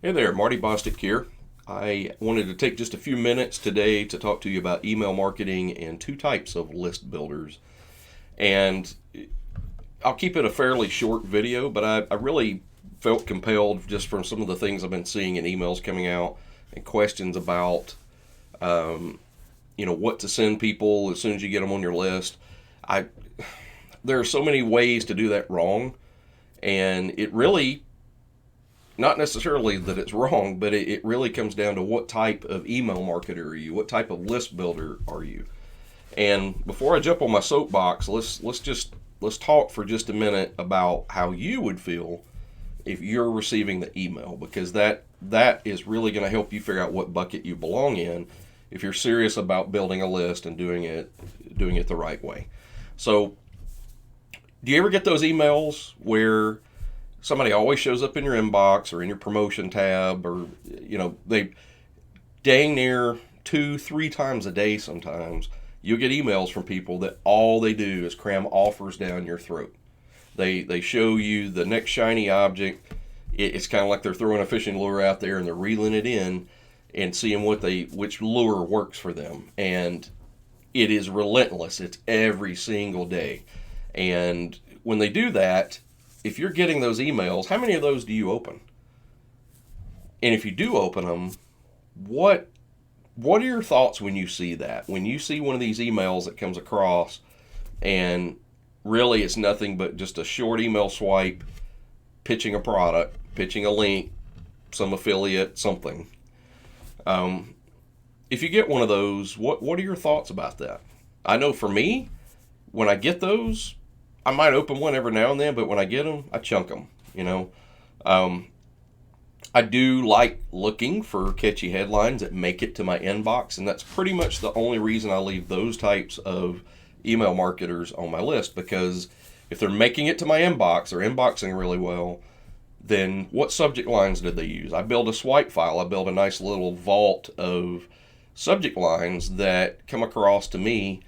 Hey there, Marty Bostic here. I wanted to take just a few minutes today to talk to you about email marketing and two types of list builders. And I'll keep it a fairly short video, but I really felt compelled just from some of the things I've been seeing in emails coming out and questions about, what to send people as soon as you get them on your list. I There are so many ways to do that wrong, and it really not necessarily that it's wrong, but it really comes down to what type of email marketer are you? What type of list builder are you? And before I jump on my soapbox, let's talk for just a minute about how you would feel if you're receiving the email, because that is really going to help you figure out what bucket you belong in if you're serious about building a list and doing it the right way. So, do you ever get those emails where somebody always shows up in your inbox or in your promotion tab, or they dang near two, three times a day sometimes you'll get emails from people that all they do is cram offers down your throat. They show you the next shiny object. It's kind of like they're throwing a fishing lure out there and they're reeling it in and seeing which lure works for them. And it is relentless. It's every single day. And when they do that, if you're getting those emails, how many of those do you open? And if you do open them, what are your thoughts when you see that? When you see one of these emails that comes across and really it's nothing but just a short email swipe, pitching a product, pitching a link, some affiliate, something. If you get one of those, what are your thoughts about that? I know for me, when I get those, I might open one every now and then, but when I get them, I chunk them. Um, I do like looking for catchy headlines that make it to my inbox, and that's pretty much the only reason I leave those types of email marketers on my list, because if they're making it to my inbox, they're inboxing really well, then what subject lines did they use? I build a swipe file. I build a nice little vault of subject lines that come across to me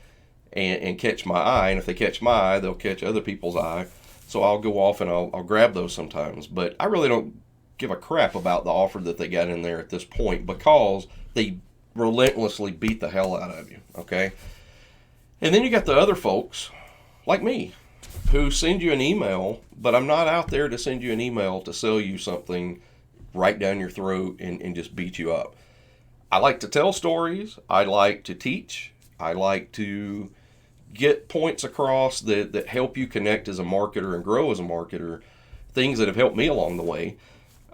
and catch my eye. And if they catch my eye, they'll catch other people's eye. So I'll go off and I'll grab those sometimes. But I really don't give a crap about the offer that they got in there at this point, because they relentlessly beat the hell out of you. Okay? And then you got the other folks, like me, who send you an email, but I'm not out there to send you an email to sell you something right down your throat and just beat you up. I like to tell stories. I like to teach. I like to get points across that help you connect as a marketer and grow as a marketer, things that have helped me along the way.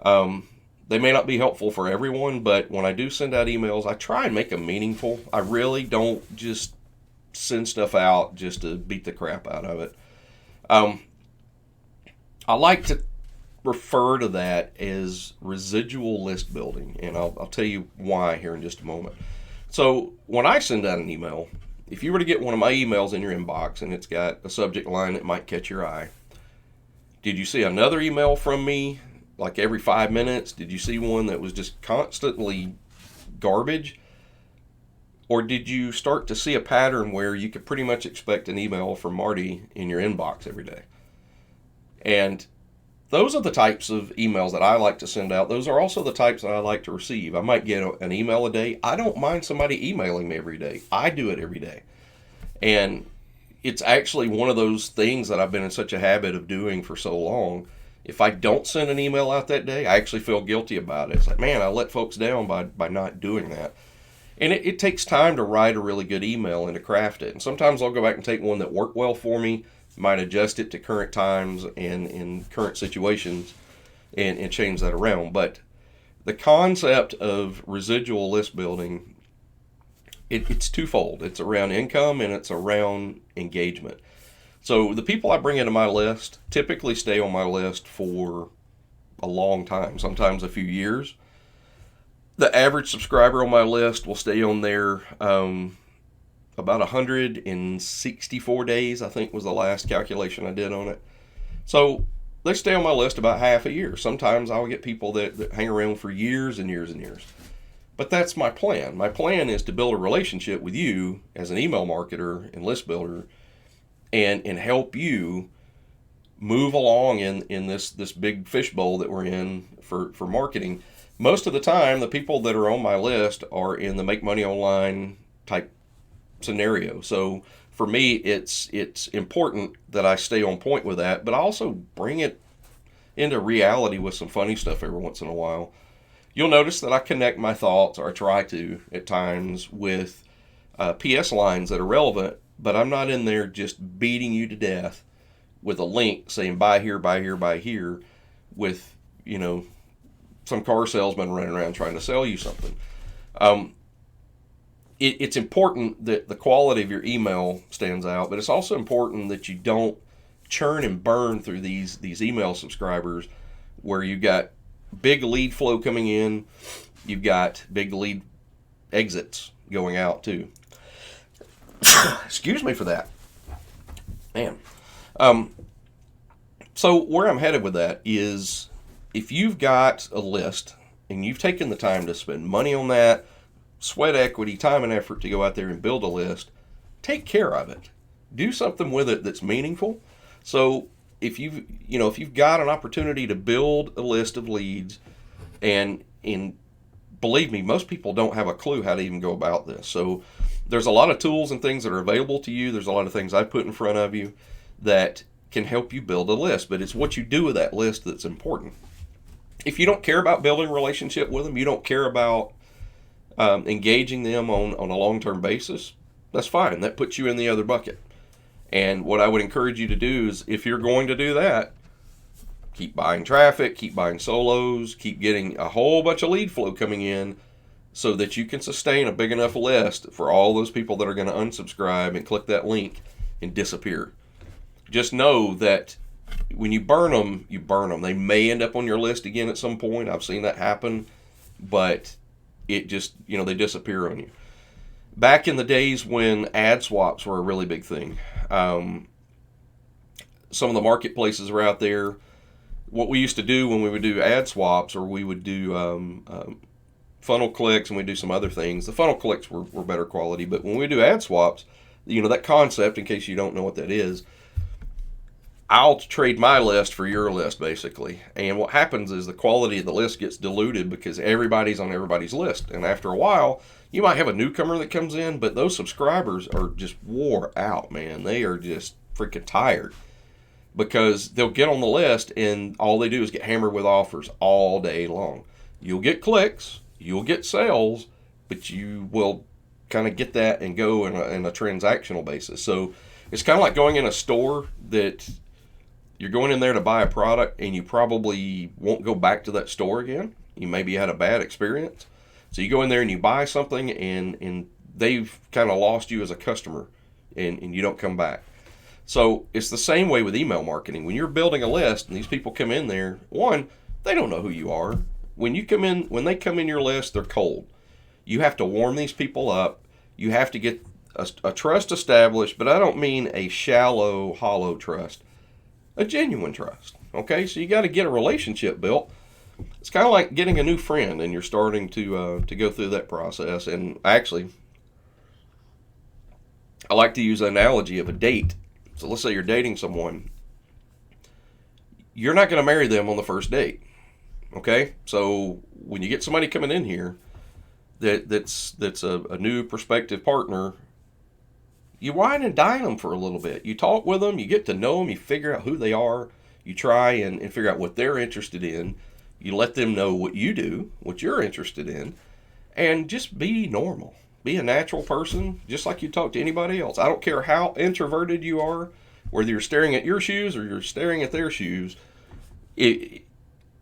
They may not be helpful for everyone, but when I do send out emails, I try and make them meaningful. I really don't just send stuff out just to beat the crap out of it. I like to refer to that as residual list building, and I'll tell you why here in just a moment. So when I send out an email, if you were to get one of my emails in your inbox and it's got a subject line that might catch your eye, did you see another email from me like every 5 minutes? Did you see one that was just constantly garbage? Or did you start to see a pattern where you could pretty much expect an email from Marty in your inbox every day? And those are the types of emails that I like to send out. Those are also the types that I like to receive. I might get an email a day. I don't mind somebody emailing me every day. I do it every day. And it's actually one of those things that I've been in such a habit of doing for so long. If I don't send an email out that day, I actually feel guilty about it. It's like, man, I let folks down by not doing that. And it takes time to write a really good email and to craft it. And sometimes I'll go back and take one that worked well for me, might adjust it to current times and in current situations, and change that around. But the concept of residual list building, it's twofold. It's around income and it's around engagement. So the people I bring into my list typically stay on my list for a long time, sometimes a few years. The average subscriber on my list will stay on there about 164 days, I think was the last calculation I did on it. So they stay on my list about half a year. Sometimes I'll get people that hang around for years and years and years. But that's my plan. My plan is to build a relationship with you as an email marketer and list builder, and help you move along in this big fishbowl that we're in for marketing, most of the time the people that are on my list are in the make money online type scenario. So for me, it's important that I stay on point with that, but I also bring it into reality with some funny stuff every once in a while. You'll notice that I connect my thoughts, or I try to at times, with PS lines that are relevant, but I'm not in there just beating you to death with a link saying buy here, buy here, buy here, with, some car salesman running around trying to sell you something. It's important that the quality of your email stands out, but it's also important that you don't churn and burn through these email subscribers where you've got big lead flow coming in, you've got big lead exits going out too. Excuse me for that, man. So where I'm headed with that is, if you've got a list and you've taken the time to spend money on that, sweat equity, time and effort to go out there and build a list, take care of it. Do something with it that's meaningful. So if you've got an opportunity to build a list of leads, and believe me, most people don't have a clue how to even go about this. So there's a lot of tools and things that are available to you. There's a lot of things I put in front of you that can help you build a list, but it's what you do with that list that's important. If you don't care about building a relationship with them, you don't care about engaging them on a long-term basis, that's fine. That puts you in the other bucket. And what I would encourage you to do is, if you're going to do that, keep buying traffic, keep buying solos, keep getting a whole bunch of lead flow coming in so that you can sustain a big enough list for all those people that are going to unsubscribe and click that link and disappear. Just know that when you burn them, you burn them. They may end up on your list again at some point. I've seen that happen, but it just, they disappear on you. Back in the days when ad swaps were a really big thing, some of the marketplaces were out there. What we used to do when we would do ad swaps, or we would do funnel clicks, and we do some other things. The funnel clicks were better quality, but when we do ad swaps, that concept, in case you don't know what that is, I'll trade my list for your list, basically. And what happens is the quality of the list gets diluted because everybody's on everybody's list. And after a while, you might have a newcomer that comes in, but those subscribers are just wore out, man. They are just freaking tired because they'll get on the list and all they do is get hammered with offers all day long. You'll get clicks, you'll get sales, but you will kind of get that and go in a transactional basis. So it's kind of like going in a store that you're going in there to buy a product and you probably won't go back to that store again. You maybe had a bad experience. So you go in there and you buy something and they've kind of lost you as a customer and you don't come back. So it's the same way with email marketing. When you're building a list and these people come in there, one, they don't know who you are. When they come in your list, they're cold. You have to warm these people up. You have to get a trust established, but I don't mean a shallow, hollow trust. A genuine trust. Okay, so you got to get a relationship built. It's kind of like getting a new friend, and you're starting to go through that process. And actually, I like to use the analogy of a date. So let's say you're dating someone. You're not going to marry them on the first date. Okay, so when you get somebody coming in here that's a new prospective partner, you wine and dine them for a little bit. You talk with them, you get to know them, you figure out who they are, you try and figure out what they're interested in. You let them know what you do, what you're interested in, and just be normal. Be a natural person, just like you talk to anybody else. I don't care how introverted you are, whether you're staring at your shoes or you're staring at their shoes.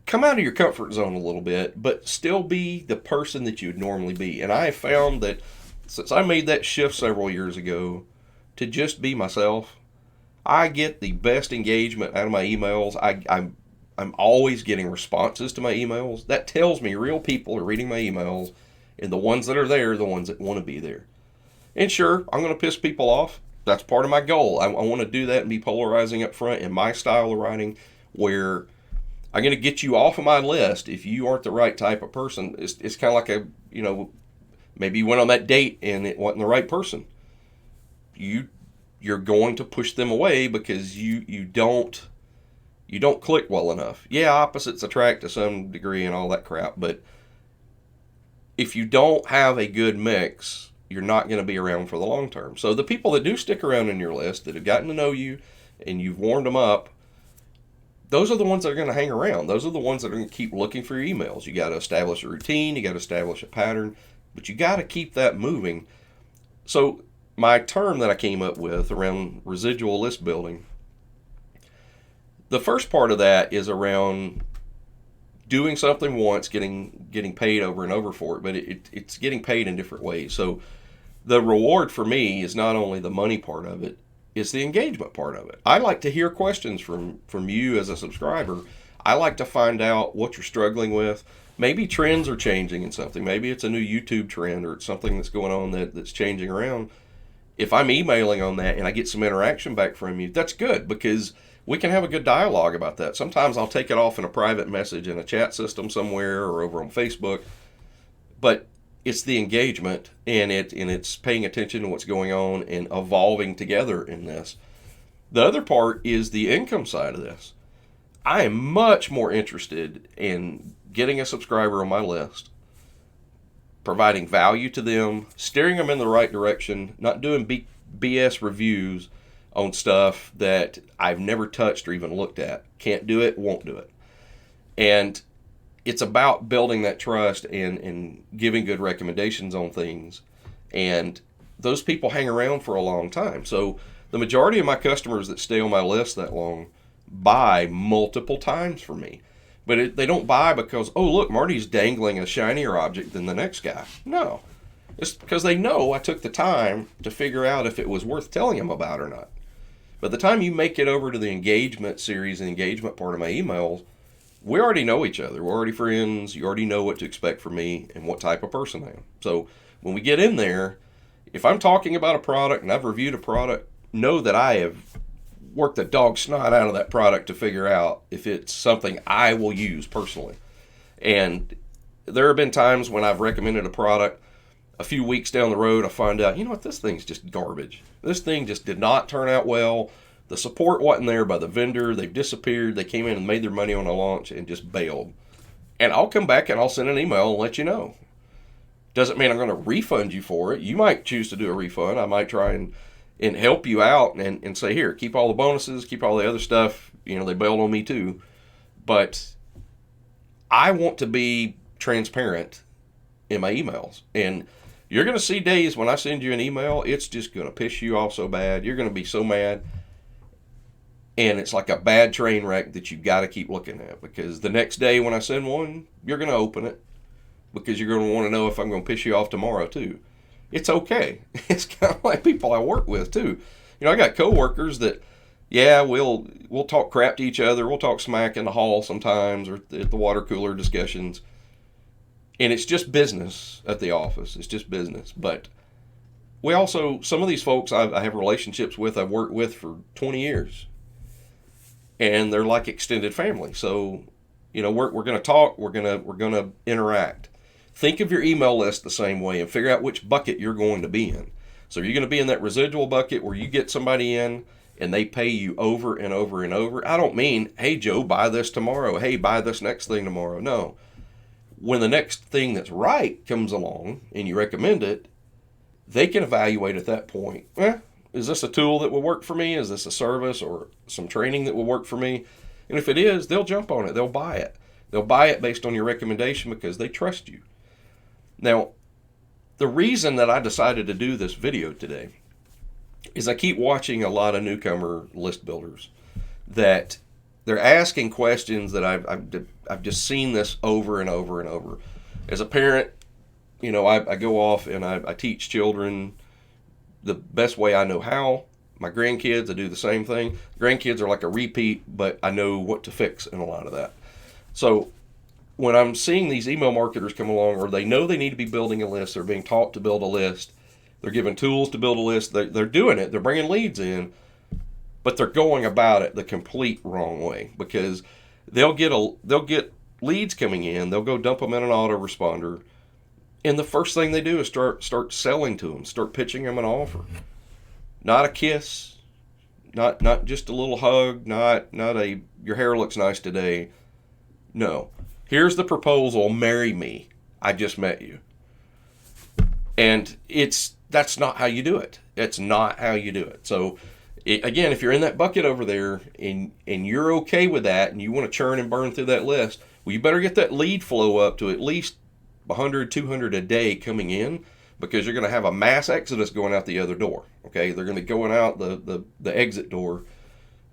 Come out of your comfort zone a little bit, but still be the person that you would normally be. And I have found that since I made that shift several years ago to just be myself, I get the best engagement out of my emails. I'm always getting responses to my emails. That tells me real people are reading my emails, and the ones that are there are the ones that want to be there. And sure, I'm going to piss people off. That's part of my goal. I want to do that and be polarizing up front in my style of writing, where I'm going to get you off of my list if you aren't the right type of person. It's kind of like maybe you went on that date and it wasn't the right person. You're going to push them away because you don't You don't click well enough. Yeah, opposites attract to some degree and all that crap, but if you don't have a good mix, you're not going to be around for the long term. So the people that do stick around in your list, that have gotten to know you and you've warmed them up, those are the ones that are going to hang around. Those are the ones that are going to keep looking for your emails. You got to establish a routine, you got to establish a pattern, but you got to keep that moving. So my term that I came up with around residual list building, the first part of that is around doing something once, getting paid over and over for it, but it's getting paid in different ways. So the reward for me is not only the money part of it, it's the engagement part of it. I like to hear questions from you as a subscriber. I like to find out what you're struggling with. Maybe trends are changing in something. Maybe it's a new YouTube trend, or it's something that's going on that's changing around. If I'm emailing on that and I get some interaction back from you, that's good, because we can have a good dialogue about that. Sometimes I'll take it off in a private message in a chat system somewhere or over on Facebook, but it's the engagement and it's paying attention to what's going on and evolving together in this. The other part is the income side of this. I am much more interested in getting a subscriber on my list, providing value to them, steering them in the right direction, not doing BS reviews on stuff that I've never touched or even looked at. Can't do it, won't do it. And it's about building that trust and giving good recommendations on things. And those people hang around for a long time. So the majority of my customers that stay on my list that long buy multiple times from me. But they don't buy because, oh, look, Marty's dangling a shinier object than the next guy. No. It's because they know I took the time to figure out if it was worth telling them about or not. By the time you make it over to the engagement series and engagement part of my emails, we already know each other. We're already friends. You already know what to expect from me and what type of person I am. So when we get in there, if I'm talking about a product and I've reviewed a product, know that I have worked the dog snot out of that product to figure out if it's something I will use personally. And there have been times when I've recommended a product, a few weeks down the road, I find out, you know what, this thing's just garbage. This thing just did not turn out well. The support wasn't there by the vendor. They've disappeared. They came in and made their money on a launch and just bailed. And I'll come back and I'll send an email and let you know. Doesn't mean I'm going to refund you for it. You might choose to do a refund. I might try and help you out and say, here, keep all the bonuses, keep all the other stuff. You know, they bailed on me too. But I want to be transparent in my emails. And you're going to see days when I send you an email, it's just going to piss you off so bad. You're going to be so mad. And it's like a bad train wreck that you've got to keep looking at, because the next day when I send one, you're going to open it because you're going to want to know if I'm going to piss you off tomorrow too. It's okay. It's kind of like people I work with too. You know, I got coworkers that, yeah, we'll talk crap to each other. We'll talk smack in the hall sometimes or at the water cooler discussions. And it's just business at the office. It's just business. But we also, some of these folks I have relationships with, I've worked with for 20 years. And they're like extended family. So, you know, we're going to talk, we're going to interact. Think of your email list the same way and figure out which bucket you're going to be in. So you're going to be in that residual bucket where you get somebody in and they pay you over and over and over. I don't mean, hey, Joe, buy this tomorrow. Hey, buy this next thing tomorrow. No. When the next thing that's right comes along and you recommend it, they can evaluate at that point, is this a tool that will work for me? Is this a service or some training that will work for me? And if it is, they'll jump on it. They'll buy it. They'll buy it based on your recommendation because they trust you. Now, the reason that I decided to do this video today is I keep watching a lot of newcomer list builders that they're asking questions that I've just seen this over and over and over. As a parent, you know, I go off and I teach children the best way I know how. My grandkids, I do the same thing. Grandkids are like a repeat, but I know what to fix in a lot of that. So when I'm seeing these email marketers come along, or they know they need to be building a list, they're being taught to build a list, they're given tools to build a list, they're doing it, they're bringing leads in, but they're going about it the complete wrong way, because they'll get leads coming in, they'll go dump them in an autoresponder, and the first thing they do is start selling to them, start pitching them an offer. Not a kiss, Not just a little hug, not a your hair looks nice today. No. Here's the proposal, marry me. I just met you. And that's not how you do it. It's not how you do it. So again, if you're in that bucket over there and you're okay with that and you want to churn and burn through that list, well, you better get that lead flow up to at least 100, 200 a day coming in, because you're going to have a mass exodus going out the other door. Okay, they're going to go out the exit door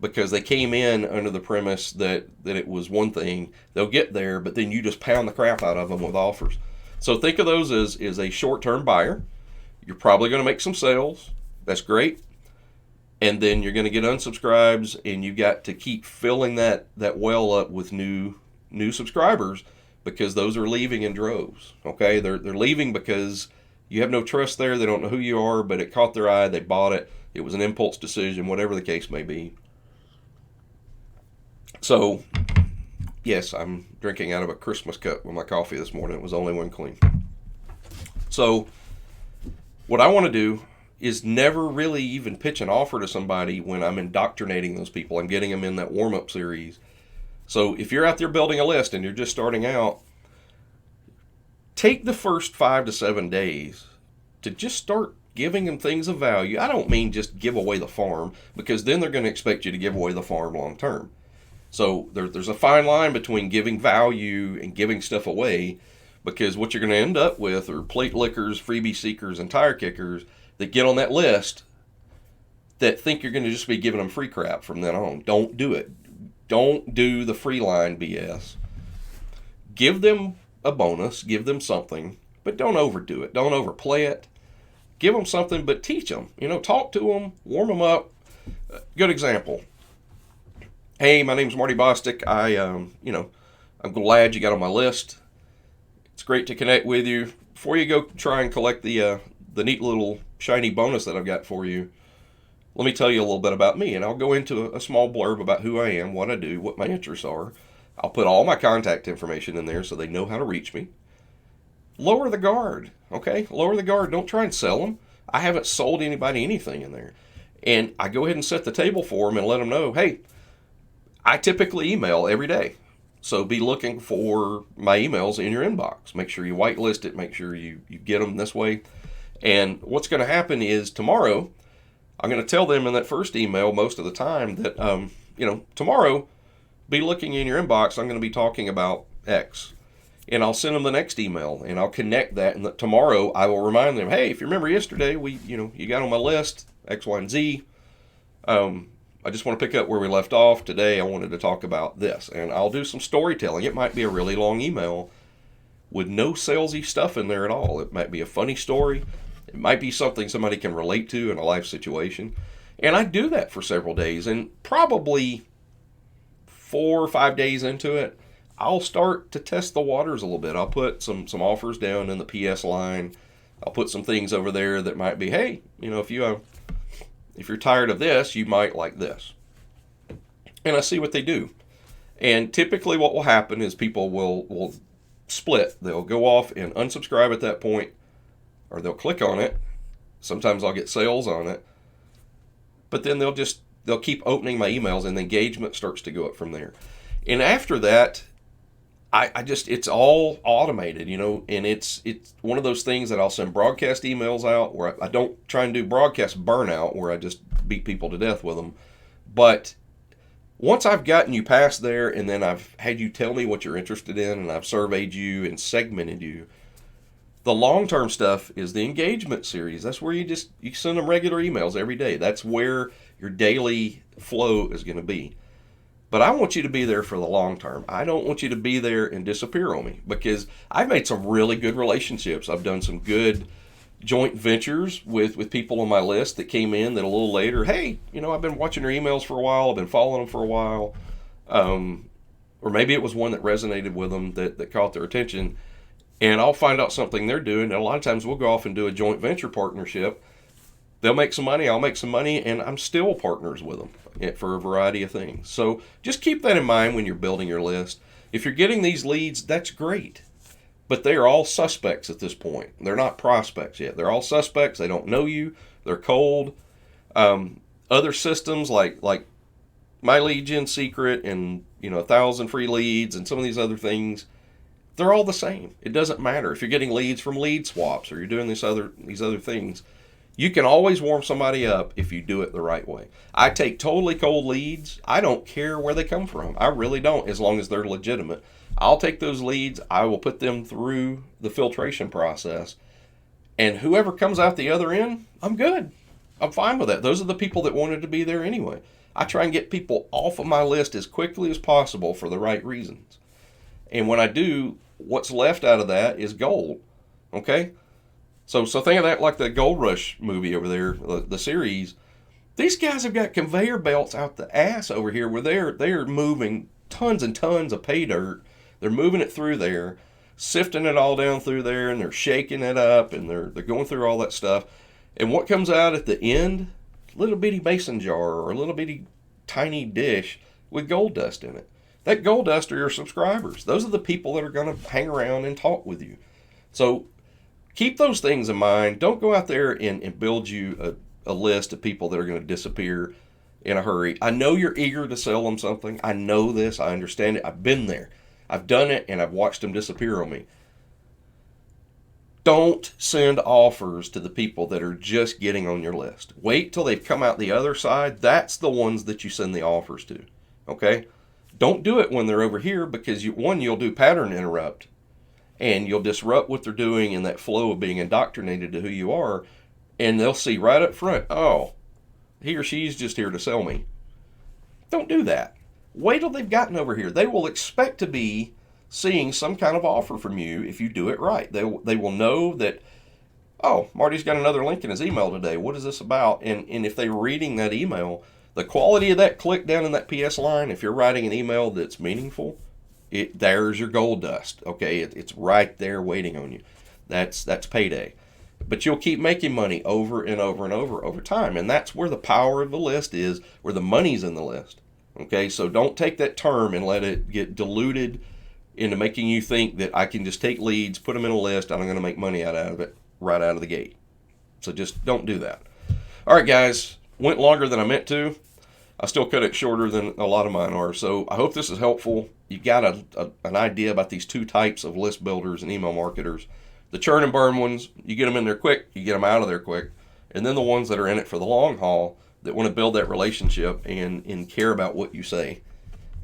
because they came in under the premise that it was one thing. They'll get there, but then you just pound the crap out of them with offers. So think of those as a short-term buyer. You're probably going to make some sales. That's great. And then you're going to get unsubscribes, and you got to keep filling that well up with new subscribers, because those are leaving in droves. Okay, they're leaving because you have no trust there. They don't know who you are, but it caught their eye. They bought it. It was an impulse decision, whatever the case may be. So, yes, I'm drinking out of a Christmas cup with my coffee this morning. It was only one clean. So, what I want to do is never really even pitch an offer to somebody when I'm indoctrinating those people. I'm getting them in that warm-up series. So if you're out there building a list and you're just starting out, take the first 5 to 7 days to just start giving them things of value. I don't mean just give away the farm, because then they're going to expect you to give away the farm long term. So there's a fine line between giving value and giving stuff away, because what you're going to end up with are plate lickers, freebie seekers, and tire kickers that get on that list that think you're going to just be giving them free crap from then on. Don't do it. Don't do the free line BS. Give them a bonus, give them something, but don't overdo it. Don't overplay it. Give them something, but teach them. Talk to them, warm them up. Good example. Hey, my name's Marty Bostic. I'm glad you got on my list. It's great to connect with you. Before you go try and collect the neat little shiny bonus that I've got for you, let me tell you a little bit about me, and I'll go into a small blurb about who I am, what I do, what my interests are. I'll put all my contact information in there so they know how to reach me. Lower the guard, okay? Lower the guard. Don't try and sell them. I haven't sold anybody anything in there. And I go ahead and set the table for them and let them know, hey, I typically email every day. So be looking for my emails in your inbox. Make sure you whitelist it. Make sure you get them this way. And what's going to happen is tomorrow, I'm going to tell them in that first email most of the time that, tomorrow, be looking in your inbox. I'm going to be talking about X. And I'll send them the next email, and I'll connect that. And tomorrow, I will remind them, hey, if you remember yesterday, you got on my list, X, Y, and Z. I just want to pick up where we left off. Today, I wanted to talk about this. And I'll do some storytelling. It might be a really long email with no salesy stuff in there at all. It might be a funny story. It might be something somebody can relate to in a life situation. And I do that for several days. And probably 4 or 5 days into it, I'll start to test the waters a little bit. I'll put some offers down in the PS line. I'll put some things over there that might be, hey, if you're tired of this, you might like this. And I see what they do. And typically what will happen is people will split. They'll go off and unsubscribe at that point, or they'll click on it. Sometimes I'll get sales on it. But then they'll keep opening my emails, and the engagement starts to go up from there. And after that, it's all automated, and it's one of those things that I'll send broadcast emails out where I don't try and do broadcast burnout where I just beat people to death with them. But once I've gotten you past there, and then I've had you tell me what you're interested in, and I've surveyed you and segmented you, the long-term stuff is the engagement series. That's where you send them regular emails every day. That's where your daily flow is going to be. But I want you to be there for the long term. I don't want you to be there and disappear on me, because I've made some really good relationships. I've done some good joint ventures with people on my list that came in that a little later, hey, I've been watching your emails for a while. I've been following them for a while. Or maybe it was one that resonated with them that caught their attention. And I'll find out something they're doing. And a lot of times we'll go off and do a joint venture partnership. They'll make some money, I'll make some money, and I'm still partners with them for a variety of things. So just keep that in mind when you're building your list. If you're getting these leads, that's great. But they are all suspects at this point. They're not prospects yet. They're all suspects. They don't know you. They're cold. Other systems like My Lead Gen Secret and 1,000 free leads and some of these other things, they're all the same. It doesn't matter if you're getting leads from lead swaps or you're doing these other things. You can always warm somebody up if you do it the right way. I take totally cold leads. I don't care where they come from. I really don't, as long as they're legitimate. I'll take those leads. I will put them through the filtration process. And whoever comes out the other end, I'm good. I'm fine with that. Those are the people that wanted to be there anyway. I try and get people off of my list as quickly as possible for the right reasons. And when I do, what's left out of that is gold. Okay? So think of that like the Gold Rush movie over there, the series. These guys have got conveyor belts out the ass over here where they're moving tons and tons of pay dirt. They're moving it through there, sifting it all down through there, and they're shaking it up, and they're going through all that stuff. And what comes out at the end? Little bitty mason jar or a little bitty tiny dish with gold dust in it. That gold dust are your subscribers. Those are the people that are going to hang around and talk with you. So keep those things in mind. Don't go out there and build you a list of people that are going to disappear in a hurry. I know you're eager to sell them something. I know this. I understand it. I've been there. I've done it, and I've watched them disappear on me. Don't send offers to the people that are just getting on your list. Wait till they've come out the other side. That's the ones that you send the offers to. Okay? Don't do it when they're over here because you'll do pattern interrupt. And you'll disrupt what they're doing in that flow of being indoctrinated to who you are. And they'll see right up front, oh, he or she's just here to sell me. Don't do that. Wait till they've gotten over here. They will expect to be seeing some kind of offer from you if you do it right. They will know that, oh, Marty's got another link in his email today. What is this about? And if they're reading that email, the quality of that click down in that PS line, if you're writing an email that's meaningful, there's your gold dust. Okay, it's right there waiting on you. That's payday. But you'll keep making money over and over and over time. And that's where the power of the list is, where the money's in the list. Okay, so don't take that term and let it get diluted into making you think that I can just take leads, put them in a list, and I'm going to make money out of it right out of the gate. So just don't do that. All right, guys, went longer than I meant to. I still cut it shorter than a lot of mine are. So I hope this is helpful. You got an idea about these two types of list builders and email marketers. The churn and burn ones, you get them in there quick, you get them out of there quick. And then the ones that are in it for the long haul that want to build that relationship and care about what you say.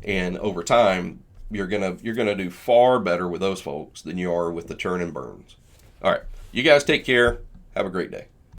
And over time, you're gonna do far better with those folks than you are with the churn and burns. All right, you guys take care. Have a great day.